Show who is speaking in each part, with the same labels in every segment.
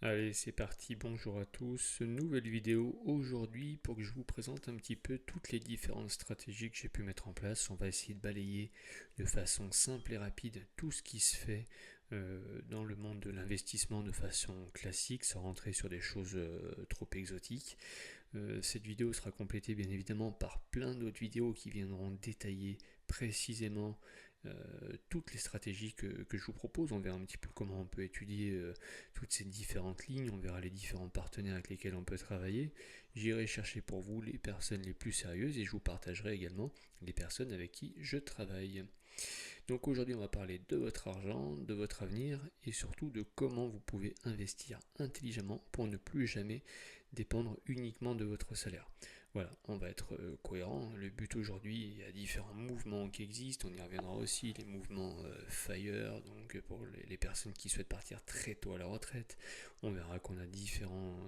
Speaker 1: Allez, c'est parti, bonjour à tous. Nouvelle vidéo aujourd'hui pour que je vous présente un petit peu toutes les différentes stratégies que j'ai pu mettre en place. On va essayer de balayer de façon simple et rapide tout ce qui se fait dans le monde de l'investissement de façon classique, sans rentrer sur des choses trop exotiques. Cette vidéo sera complétée bien évidemment par plein d'autres vidéos qui viendront détailler précisément toutes les stratégies que je vous propose. On verra un petit peu comment on peut étudier toutes ces différentes lignes, on verra les différents partenaires avec lesquels on peut travailler. J'irai chercher pour vous les personnes les plus sérieuses et je vous partagerai également les personnes avec qui je travaille. Donc aujourd'hui on va parler de votre argent, de votre avenir et surtout de comment vous pouvez investir intelligemment pour ne plus jamais dépendre uniquement de votre salaire. Voilà, on va être cohérent. Le but aujourd'hui, il y a différents mouvements qui existent. On y reviendra aussi, les mouvements FIRE, donc pour les personnes qui souhaitent partir très tôt à la retraite. On verra qu'on a différents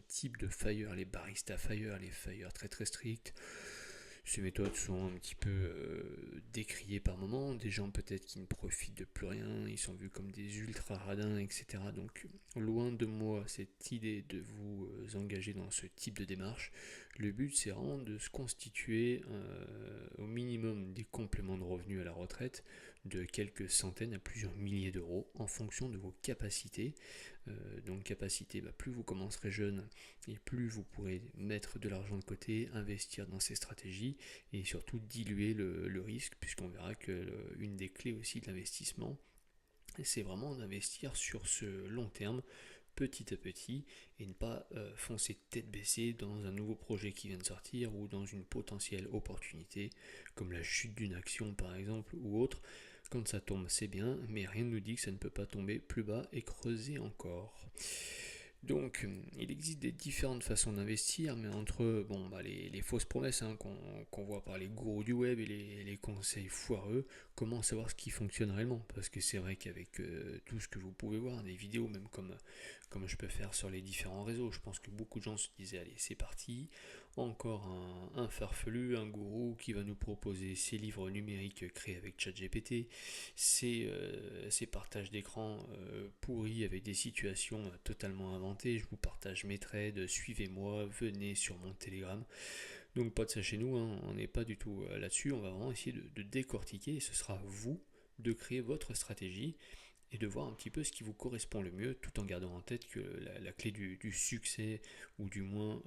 Speaker 1: types de FIRE, les barista FIRE, les FIRE très très stricts. Ces méthodes sont un petit peu décriées par moments, des gens peut-être qui ne profitent de plus rien, ils sont vus comme des ultra radins, etc. Donc loin de moi cette idée de vous engager dans ce type de démarche. Le but c'est vraiment de se constituer au minimum des compléments de revenus à la retraite de quelques centaines à plusieurs milliers d'euros en fonction de vos capacités. Donc capacité, plus vous commencerez jeune et plus vous pourrez mettre de l'argent de côté, investir dans ces stratégies et surtout diluer le risque, puisqu'on verra que une des clés aussi de l'investissement, c'est vraiment d'investir sur ce long terme, petit à petit, et ne pas foncer tête baissée dans un nouveau projet qui vient de sortir ou dans une potentielle opportunité, comme la chute d'une action par exemple ou autre. Quand ça tombe, c'est bien, mais rien ne nous dit que ça ne peut pas tomber plus bas et creuser encore. Donc, il existe des différentes façons d'investir, mais entre les fausses promesses qu'on voit par les gourous du web et les conseils foireux, comment savoir ce qui fonctionne réellement? Parce que c'est vrai qu'avec tout ce que vous pouvez voir, des vidéos, même comme je peux faire sur les différents réseaux, je pense que beaucoup de gens se disaient, allez, c'est parti, encore un farfelu, un gourou qui va nous proposer ses livres numériques créés avec ChatGPT, ces partages d'écran pourris avec des situations totalement inventées. Je vous partage mes trades, suivez-moi, venez sur mon Telegram. Donc pas de ça chez nous, hein, on n'est pas du tout là-dessus. On va vraiment essayer de décortiquer et ce sera vous de créer votre stratégie et de voir un petit peu ce qui vous correspond le mieux, tout en gardant en tête que la clé du succès, ou du moins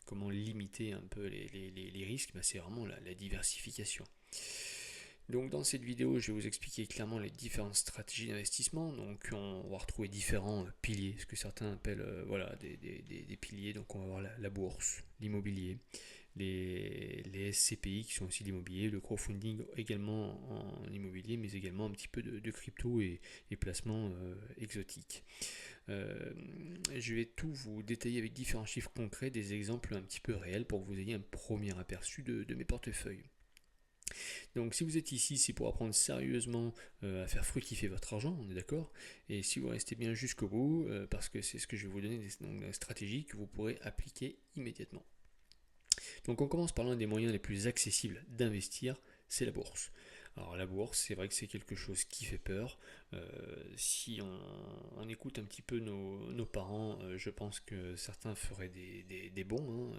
Speaker 1: comment limiter un peu les risques, c'est vraiment la diversification. Donc dans cette vidéo, je vais vous expliquer clairement les différentes stratégies d'investissement. Donc on va retrouver différents piliers, ce que certains appellent des piliers. Donc on va voir la bourse, l'immobilier, les SCPI qui sont aussi l'immobilier, le crowdfunding également en immobilier, mais également un petit peu de crypto et placements exotiques. Je vais tout vous détailler avec différents chiffres concrets, des exemples un petit peu réels pour que vous ayez un premier aperçu de mes portefeuilles. Donc si vous êtes ici, c'est pour apprendre sérieusement à faire fructifier votre argent, on est d'accord. Et si vous restez bien jusqu'au bout, parce que c'est ce que je vais vous donner, des stratégies que vous pourrez appliquer immédiatement. Donc on commence par l'un des moyens les plus accessibles d'investir, c'est la bourse. Alors la bourse, c'est vrai que c'est quelque chose qui fait peur. Si on écoute un petit peu nos parents, je pense que certains feraient des bons,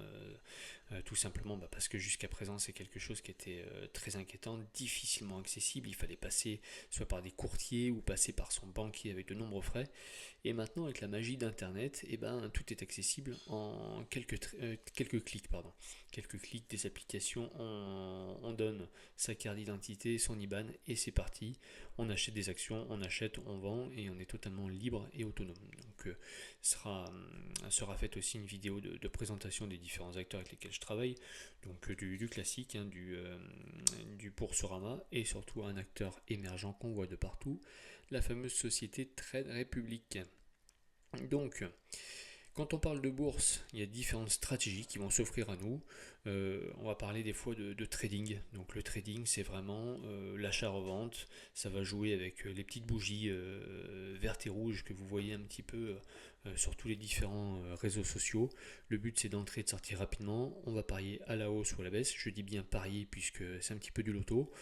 Speaker 1: hein, tout simplement parce que jusqu'à présent c'est quelque chose qui était très inquiétant, difficilement accessible. Il fallait passer soit par des courtiers ou passer par son banquier avec de nombreux frais. Et maintenant avec la magie d'internet, tout est accessible en quelques clics. Quelques clics des applications, on donne sa carte d'identité, son IBAN et c'est parti. On achète des actions, on achète, on vend et on est totalement libre et autonome. Donc sera faite aussi une vidéo de présentation des différents acteurs avec lesquels je travaille. Donc du classique, hein, du Boursorama et surtout un acteur émergent qu'on voit de partout, la fameuse société Trade Republic. Donc, quand on parle de bourse, il y a différentes stratégies qui vont s'offrir à nous. On va parler des fois de trading. Donc le trading, c'est vraiment l'achat-revente. Ça va jouer avec les petites bougies vertes et rouges que vous voyez un petit peu sur tous les différents réseaux sociaux. Le but, c'est d'entrer et de sortir rapidement. On va parier à la hausse ou à la baisse. Je dis bien parier puisque c'est un petit peu du loto.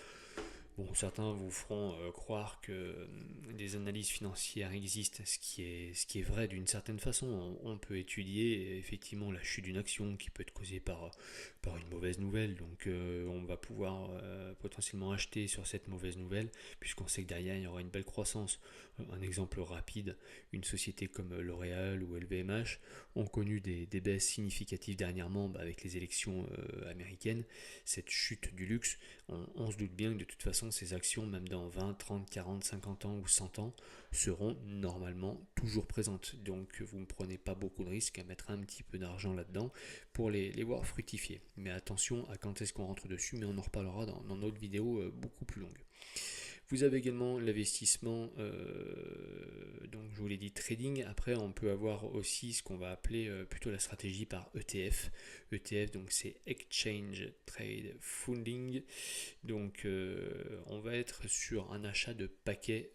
Speaker 1: Bon, certains vous feront croire que des analyses financières existent, ce qui est vrai d'une certaine façon. On peut étudier effectivement la chute d'une action qui peut être causée par une mauvaise nouvelle. Donc on va pouvoir potentiellement acheter sur cette mauvaise nouvelle, puisqu'on sait que derrière il y aura une belle croissance. Un exemple rapide, une société comme L'Oréal ou LVMH ont connu des baisses significatives dernièrement avec les élections américaines. Cette chute du luxe, on se doute bien que de toute façon ces actions, même dans 20, 30, 40, 50 ans ou 100 ans, seront normalement toujours présentes. Donc vous ne prenez pas beaucoup de risques à mettre un petit peu d'argent là-dedans pour les voir fructifier. Mais attention à quand est-ce qu'on rentre dessus, mais on en reparlera dans notre vidéo beaucoup plus longue. Vous avez également l'investissement, donc je vous l'ai dit trading. Après, on peut avoir aussi ce qu'on va appeler plutôt la stratégie par ETF. ETF, donc c'est Exchange Trade Funding. Donc on va être sur un achat de paquets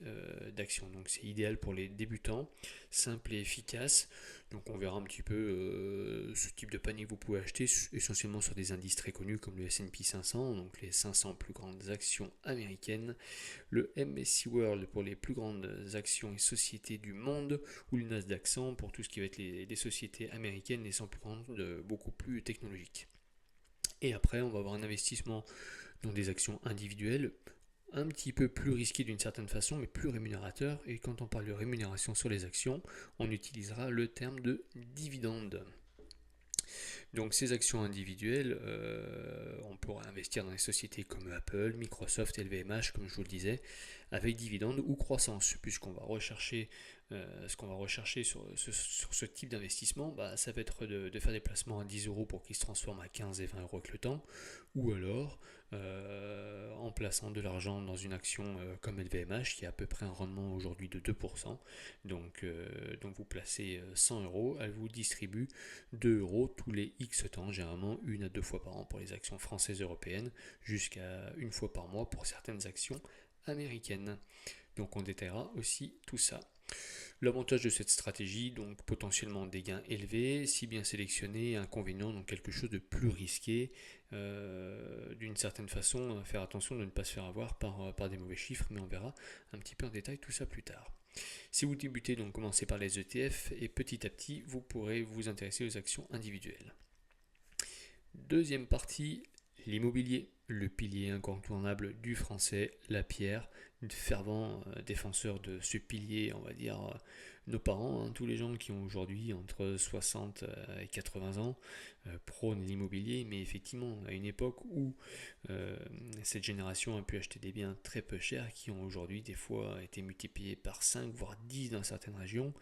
Speaker 1: d'actions. Donc c'est idéal pour les débutants, simple et efficace. Donc on verra un petit peu ce type de panier que vous pouvez acheter essentiellement sur des indices très connus comme le S&P 500, donc les 500 plus grandes actions américaines, le MSCI World pour les plus grandes actions et sociétés du monde, ou le Nasdaq 100 pour tout ce qui va être les sociétés américaines, les 100 plus grandes, beaucoup plus technologiques. Et après, on va avoir un investissement dans des actions individuelles, un petit peu plus risqué d'une certaine façon, mais plus rémunérateur. Et quand on parle de rémunération sur les actions, on utilisera le terme de dividende. Donc ces actions individuelles, on pourra investir dans des sociétés comme Apple, Microsoft, LVMH, comme je vous le disais, avec dividende ou croissance, puisqu'on va rechercher ce qu'on va rechercher sur ce type d'investissement, ça va être de faire des placements à 10 euros pour qu'ils se transforment à 15 et 20 euros avec le temps, ou alors en plaçant de l'argent dans une action comme LVMH qui a à peu près un rendement aujourd'hui de 2%. Donc vous placez 100 euros, elle vous distribue 2 euros tous les X temps, généralement une à deux fois par an pour les actions françaises et européennes, jusqu'à une fois par mois pour certaines actions américaines. Donc on détaillera aussi tout ça. L'avantage de cette stratégie, donc potentiellement des gains élevés, si bien sélectionné, inconvénient, donc quelque chose de plus risqué, d'une certaine façon, faire attention de ne pas se faire avoir par des mauvais chiffres, mais on verra un petit peu en détail tout ça plus tard. Si vous débutez, donc commencez par les ETF et petit à petit, vous pourrez vous intéresser aux actions individuelles. Deuxième partie, l'immobilier, le pilier incontournable du français, la pierre, fervent défenseur de ce pilier, on va dire nos parents, tous les gens qui ont aujourd'hui entre 60 et 80 ans prônent l'immobilier, mais effectivement à une époque où cette génération a pu acheter des biens très peu chers qui ont aujourd'hui des fois été multipliés par 5 voire 10 dans certaines régions.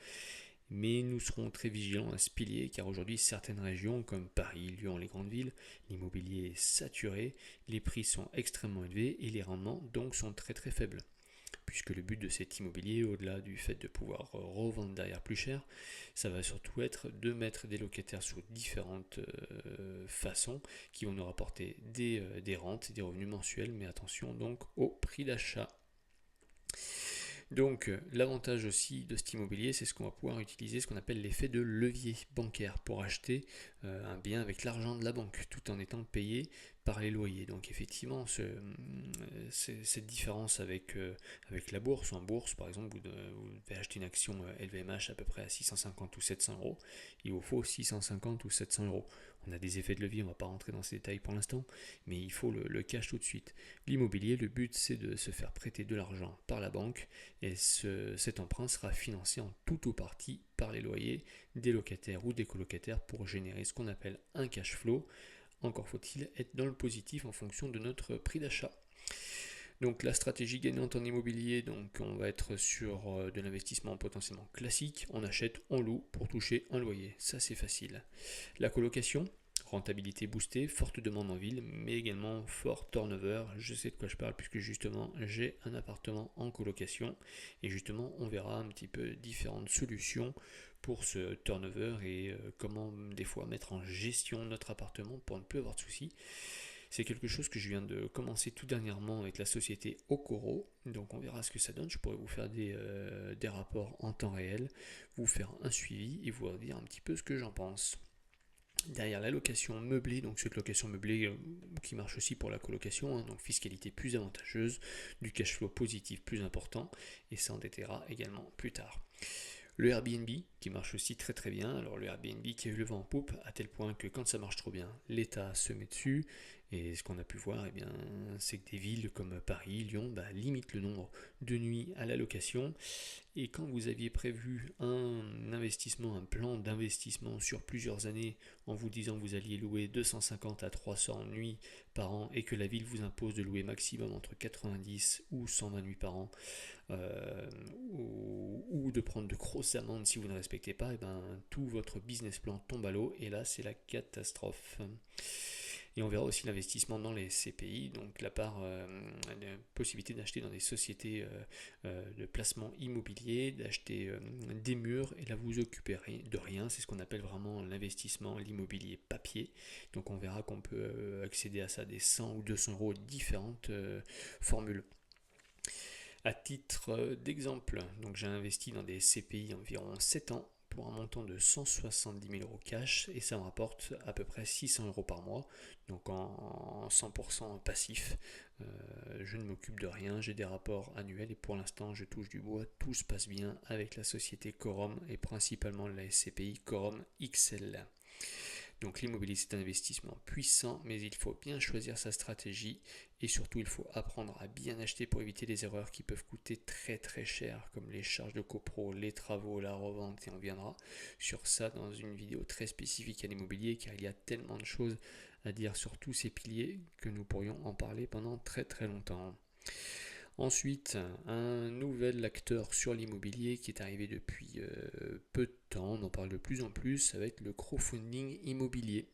Speaker 1: Mais nous serons très vigilants à ce pilier car aujourd'hui certaines régions comme Paris, Lyon, les grandes villes, l'immobilier est saturé, les prix sont extrêmement élevés et les rendements donc sont très très faibles. Puisque le but de cet immobilier, au-delà du fait de pouvoir revendre derrière plus cher, ça va surtout être de mettre des locataires sous différentes façons qui vont nous rapporter des rentes, des revenus mensuels, mais attention donc au prix d'achat. Donc l'avantage aussi de cet immobilier, c'est ce qu'on va pouvoir utiliser, ce qu'on appelle l'effet de levier bancaire pour acheter un bien avec l'argent de la banque tout en étant payé par les loyers. Donc effectivement, cette différence avec la bourse, en bourse par exemple, vous devez acheter une action LVMH à peu près à 650 ou 700 euros, il vous faut 650 ou 700 euros. On a des effets de levier, on ne va pas rentrer dans ces détails pour l'instant, mais il faut le cash tout de suite. L'immobilier, le but c'est de se faire prêter de l'argent par la banque et cet emprunt sera financé en tout ou partie par les loyers des locataires ou des colocataires pour générer ce qu'on appelle un cash flow. Encore faut-il être dans le positif en fonction de notre prix d'achat. Donc la stratégie gagnante en immobilier, donc on va être sur de l'investissement potentiellement classique, on achète, on loue pour toucher un loyer, ça c'est facile. La colocation, rentabilité boostée, forte demande en ville, mais également fort turnover, je sais de quoi je parle puisque justement j'ai un appartement en colocation et justement on verra un petit peu différentes solutions pour ce turnover et comment des fois mettre en gestion notre appartement pour ne plus avoir de soucis. C'est quelque chose que je viens de commencer tout dernièrement avec la société Okoro, donc on verra ce que ça donne. Je pourrais vous faire des rapports en temps réel, vous faire un suivi et vous dire un petit peu ce que j'en pense. Derrière la location meublée, donc cette location meublée qui marche aussi pour la colocation, hein, donc fiscalité plus avantageuse, du cash flow positif plus important, et ça en détaillera également plus tard. Le Airbnb qui marche aussi très très bien. Alors le Airbnb qui a eu le vent en poupe à tel point que quand ça marche trop bien, l'État se met dessus. Et ce qu'on a pu voir, eh bien, c'est que des villes comme Paris, Lyon, limitent le nombre de nuits à la location. Et quand vous aviez prévu un investissement, un plan d'investissement sur plusieurs années, en vous disant que vous alliez louer 250 à 300 nuits par an et que la ville vous impose de louer maximum entre 90 ou 120 nuits par an, euh, ou de prendre de grosses amendes si vous ne respectez pas, et tout votre business plan tombe à l'eau et là c'est la catastrophe. Et on verra aussi l'investissement dans les CPI, donc la part, la possibilité d'acheter dans des sociétés de placement immobilier, d'acheter des murs, et là vous vous occupez de rien, c'est ce qu'on appelle vraiment l'investissement, l'immobilier papier. Donc on verra qu'on peut accéder à ça des 100 ou 200 euros différentes formules. À titre d'exemple, donc j'ai investi dans des CPI environ 7 ans pour un montant de 170 000 euros cash et ça me rapporte à peu près 600 euros par mois, donc en 100% passif. Je ne m'occupe de rien, j'ai des rapports annuels et pour l'instant je touche du bois, tout se passe bien avec la société Corum et principalement la SCPI Corum XL. Donc l'immobilier c'est un investissement puissant, mais il faut bien choisir sa stratégie et surtout il faut apprendre à bien acheter pour éviter les erreurs qui peuvent coûter très très cher, comme les charges de copro, les travaux, la revente, et on viendra sur ça dans une vidéo très spécifique à l'immobilier car il y a tellement de choses à dire sur tous ces piliers que nous pourrions en parler pendant très très longtemps. Ensuite, un nouvel acteur sur l'immobilier qui est arrivé depuis peu de temps, on en parle de plus en plus, ça va être le crowdfunding immobilier.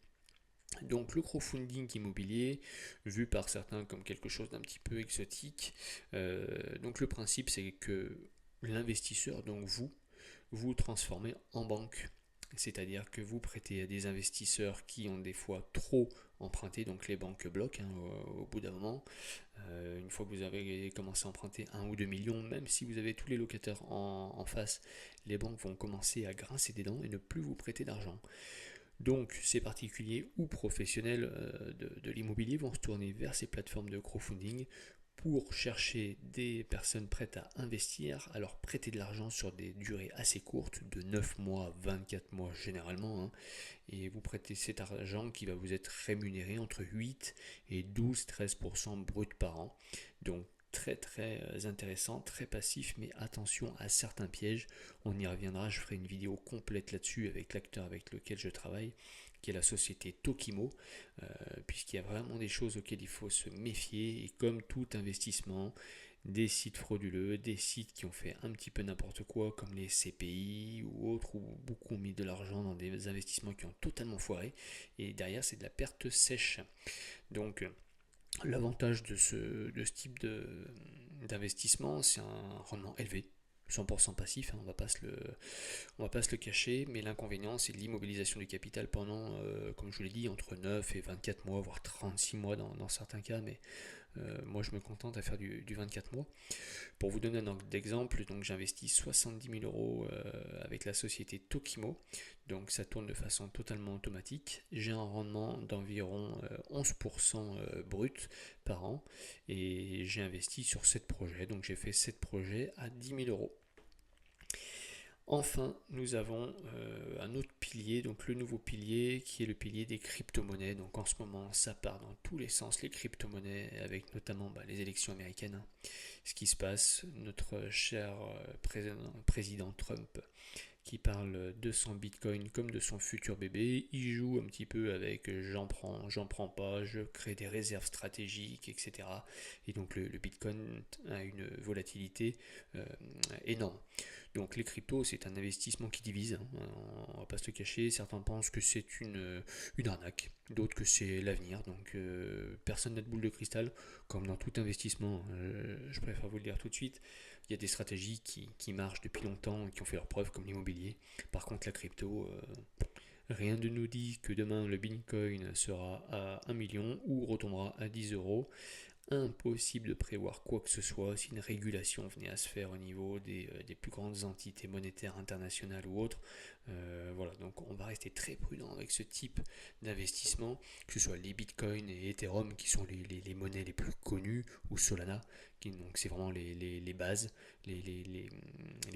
Speaker 1: Donc le crowdfunding immobilier, vu par certains comme quelque chose d'un petit peu exotique, donc le principe c'est que l'investisseur, donc vous transformez en banque. C'est-à-dire que vous prêtez à des investisseurs qui ont des fois trop emprunté, donc les banques bloquent au bout d'un moment. Une fois que vous avez commencé à emprunter 1 ou 2 millions, même si vous avez tous les locataires en face, les banques vont commencer à grincer des dents et ne plus vous prêter d'argent. Donc ces particuliers ou professionnels de l'immobilier vont se tourner vers ces plateformes de crowdfunding pour chercher des personnes prêtes à investir, à leur prêter de l'argent sur des durées assez courtes, de 9 mois, 24 mois généralement, hein, et vous prêtez cet argent qui va vous être rémunéré entre 8 et 12-13% brut par an. Donc très très intéressant, très passif, mais attention à certains pièges. On y reviendra, je ferai une vidéo complète là-dessus avec l'acteur avec lequel je travaille, qui est la société Tokimo, puisqu'il y a vraiment des choses auxquelles il faut se méfier, et comme tout investissement, des sites frauduleux, des sites qui ont fait un petit peu n'importe quoi, comme les CPI ou autres, où beaucoup ont mis de l'argent dans des investissements qui ont totalement foiré, et derrière c'est de la perte sèche. Donc l'avantage de ce type d'investissement, c'est un rendement élevé, 100% passif, hein, on va pas se le cacher, mais l'inconvénient c'est l'immobilisation du capital pendant, comme je vous l'ai dit, entre 9 et 24 mois, voire 36 mois dans certains cas, mais moi je me contente à faire du 24 mois. Pour vous donner un ordre d'exemple, donc j'investis 70 000 euros avec la société Tokimo, donc ça tourne de façon totalement automatique. J'ai un rendement d'environ 11% brut par an et j'ai investi sur 7 projets, donc j'ai fait 7 projets à 10 000 euros. Enfin, nous avons un autre pilier, donc le nouveau pilier qui est le pilier des crypto-monnaies. Donc en ce moment, ça part dans tous les sens, les crypto-monnaies, avec notamment les élections américaines. Ce qui se passe, notre cher président Trump qui parle de son bitcoin comme de son futur bébé, il joue un petit peu avec j'en prends pas, je crée des réserves stratégiques, etc. Et donc le bitcoin a une volatilité énorme. Donc les cryptos, c'est un investissement qui divise, hein, on va pas se le cacher. Certains pensent que c'est une arnaque, d'autres que c'est l'avenir. Donc personne n'a de boule de cristal, comme dans tout investissement. Je préfère vous le dire tout de suite. Il y a des stratégies qui marchent depuis longtemps et qui ont fait leurs preuves, comme l'immobilier. Par contre, la crypto, rien ne nous dit que demain le bitcoin sera à 1 million ou retombera à 10 euros. impossible de prévoir quoi que ce soit si une régulation venait à se faire au niveau des plus grandes entités monétaires internationales ou autres. Voilà, donc on va rester très prudent avec ce type d'investissement, que ce soit les bitcoins et Ethereum qui sont les monnaies les plus connues, ou Solana, donc c'est vraiment les bases, les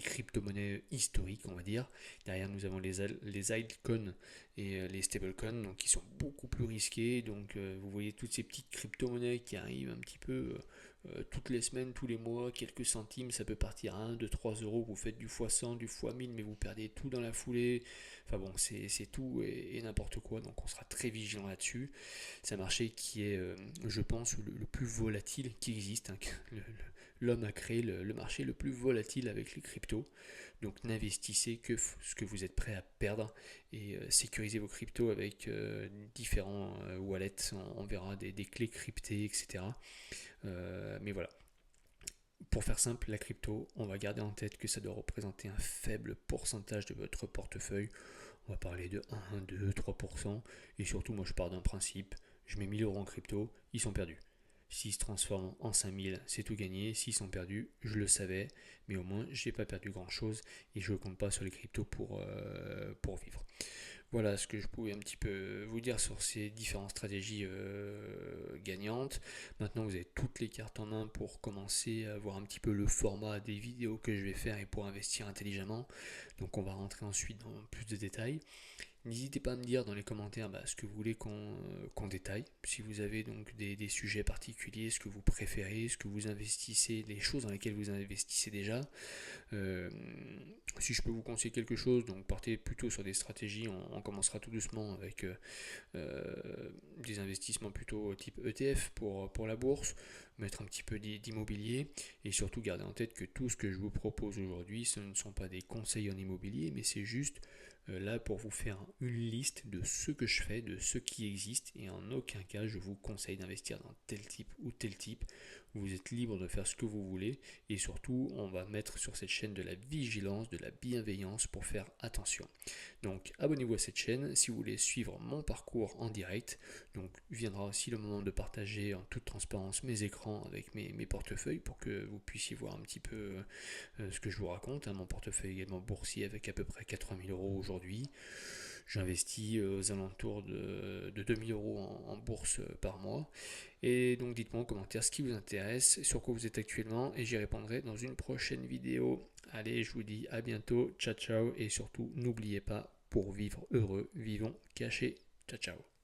Speaker 1: crypto-monnaies historiques, on va dire. Derrière, nous avons les altcoins et les stablecoins, donc qui sont beaucoup plus risqués. Donc vous voyez toutes ces petites crypto-monnaies qui arrivent un petit peu toutes les semaines, tous les mois, quelques centimes, ça peut partir à 1, 2, 3 euros, vous faites du x100, du x1000, mais vous perdez tout dans la foulée. Enfin bon, c'est tout et n'importe quoi, donc on sera très vigilant là-dessus. C'est un marché qui est, je pense, le plus volatile qui existe. Hein. L'homme a créé le marché le plus volatile avec les cryptos. Donc n'investissez que ce que vous êtes prêt à perdre et sécurisez vos cryptos avec différents wallets. On verra des clés cryptées, etc. Mais voilà. Pour faire simple, la crypto, on va garder en tête que ça doit représenter un faible pourcentage de votre portefeuille. On va parler de 1, 2, 3%. Et surtout, moi je pars d'un principe, je mets 1000 euros en crypto, ils sont perdus. S'ils se transforment en 5000, c'est tout gagné. S'ils sont perdus, je le savais, mais au moins, j'ai pas perdu grand chose et je ne compte pas sur les cryptos pour vivre. Voilà ce que je pouvais un petit peu vous dire sur ces différentes stratégies gagnantes. Maintenant, vous avez toutes les cartes en main pour commencer à voir un petit peu le format des vidéos que je vais faire et pour investir intelligemment. Donc, on va rentrer ensuite dans plus de détails. N'hésitez pas à me dire dans les commentaires ce que vous voulez qu'on détaille. Si vous avez donc des sujets particuliers, ce que vous préférez, ce que vous investissez, les choses dans lesquelles vous investissez déjà. Si je peux vous conseiller quelque chose, donc partez plutôt sur des stratégies. On commencera tout doucement avec des investissements plutôt type ETF pour la bourse, mettre un petit peu d'immobilier et surtout garder en tête que tout ce que je vous propose aujourd'hui, ce ne sont pas des conseils en immobilier, mais c'est juste là pour vous faire une liste de ce que je fais, de ce qui existe, et en aucun cas je vous conseille d'investir dans tel type ou tel type. Vous êtes libre de faire ce que vous voulez et surtout on va mettre sur cette chaîne de la vigilance, de la bienveillance pour faire attention. Donc abonnez-vous à cette chaîne si vous voulez suivre mon parcours en direct. Donc viendra aussi le moment de partager en toute transparence mes écrans avec mes portefeuilles pour que vous puissiez voir un petit peu ce que je vous raconte. Mon portefeuille également boursier avec à peu près 80 000 euros aujourd'hui. J'investis aux alentours de 2000 euros en bourse par mois. Et donc dites-moi en commentaire ce qui vous intéresse, sur quoi vous êtes actuellement, et j'y répondrai dans une prochaine vidéo. Allez, je vous dis à bientôt, ciao ciao, et surtout n'oubliez pas, pour vivre heureux, vivons cachés. Ciao ciao.